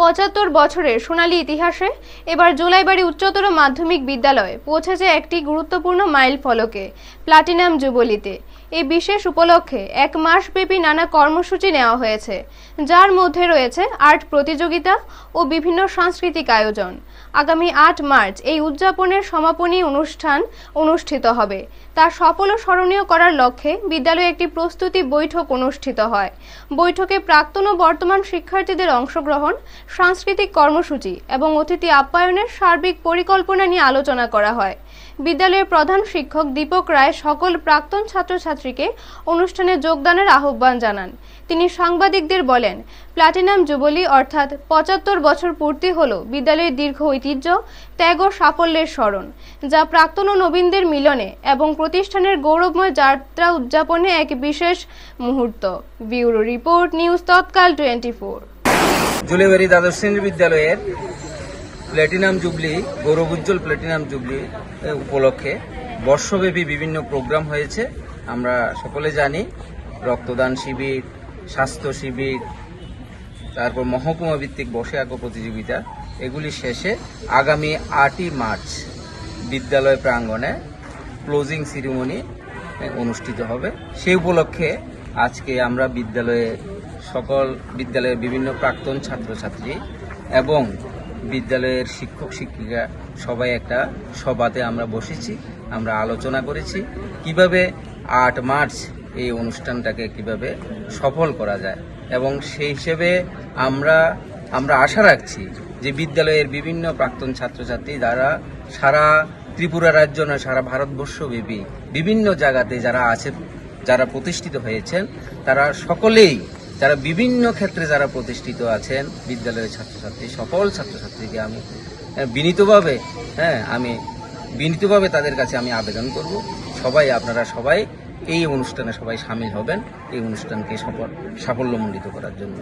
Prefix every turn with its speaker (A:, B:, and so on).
A: ৭৫ বছরের সোনালী ইতিহাসে এবার জুলাইবাড়ি উচ্চতর মাধ্যমিক বিদ্যালয় পৌঁছেছে একটি গুরুত্বপূর্ণ মাইল ফলকে, প্লাটিনাম জুবলিতে। এই বিশেষ উপলক্ষে এক মাসব্যাপী নানা কর্মসূচি নেওয়া হয়েছে, যার মধ্যে রয়েছে আর্ট প্রতিযোগিতা ও বিভিন্ন সাংস্কৃতিক আয়োজন। আগামী ৮ মার্চ এই উদযাপনের সমাপনী অনুষ্ঠান অনুষ্ঠিত হবে। তা সফল ও স্মরণীয় করার লক্ষ্যে বিদ্যালয়ে একটি প্রস্তুতি বৈঠক অনুষ্ঠিত হয়। বৈঠকে প্রাক্তন ও বর্তমান শিক্ষার্থীদের অংশগ্রহণ, সাংস্কৃতিক কর্মসূচি এবং অতিথি আপ্যায়নের সার্বিক পরিকল্পনা নিয়ে আলোচনা করা হয়। বিদ্যালয়ের প্রধান শিক্ষক দীপক রায় সকল প্রাক্তন ছাত্রছাত্রীকে অনুষ্ঠানে যোগদানের আহ্বান জানান। তিনি সাংবাদিকদের বলেন, প্লাটিনাম জুবলি অর্থাৎ ৭৫ বছর পূর্তি হল বিদ্যালয়ের দীর্ঘ ঐতিহ্য, ত্যাগ ও সাফল্যের স্মরণ, যা প্রাক্তন ও নবীনদের মিলনে এবং প্রতিষ্ঠানের গৌরবময় যাত্রা উদযাপনে এক বিশেষ মুহূর্ত। ব্যুরো রিপোর্ট, নিউজ তৎকাল 24।
B: জুলাইবাড়ি দ্বাদশ শ্রেণী বিদ্যালয়ের প্ল্যাটিনাম জুবলি, গৌরবোজ্জ্বল প্ল্যাটিনাম জুবলি উপলক্ষে বর্ষব্যাপী বিভিন্ন প্রোগ্রাম হয়েছে। আমরা সকলে জানি, রক্তদান শিবির, স্বাস্থ্য শিবির, তারপর মহকুমা ভিত্তিক বসে আঁকো প্রতিযোগিতা, এগুলি শেষে আগামী ৮ই মার্চ বিদ্যালয় প্রাঙ্গণে ক্লোজিং সেরিমনি অনুষ্ঠিত হবে। সেই উপলক্ষে আজকে আমরা বিদ্যালয়ের বিভিন্ন প্রাক্তন ছাত্রছাত্রী এবং বিদ্যালয়ের শিক্ষক শিক্ষিকা সবাই একটা সভাতে আমরা বসেছি। আমরা আলোচনা করেছি কিভাবে ৮ মার্চ এই অনুষ্ঠানটাকে কিভাবে সফল করা যায়, এবং সেই হিসেবে আমরা আশা রাখছি যে বিদ্যালয়ের বিভিন্ন প্রাক্তন ছাত্রছাত্রী যারা সারা ত্রিপুরা রাজ্য নয়, সারা ভারতবর্ষব্যাপী বিভিন্ন জায়গাতে যারা প্রতিষ্ঠিত হয়েছেন, তারা সকলেই, যারা বিভিন্ন ক্ষেত্রে যারা প্রতিষ্ঠিত আছেন, বিদ্যালয়ের ছাত্রছাত্রী সকল ছাত্রছাত্রীকে আমি বিনীতভাবে তাদের কাছে আমি আবেদন করব, আপনারা সবাই এই অনুষ্ঠানে সবাই সামিল হবেন, এই অনুষ্ঠানকে সাফল্যমণ্ডিত করার জন্য।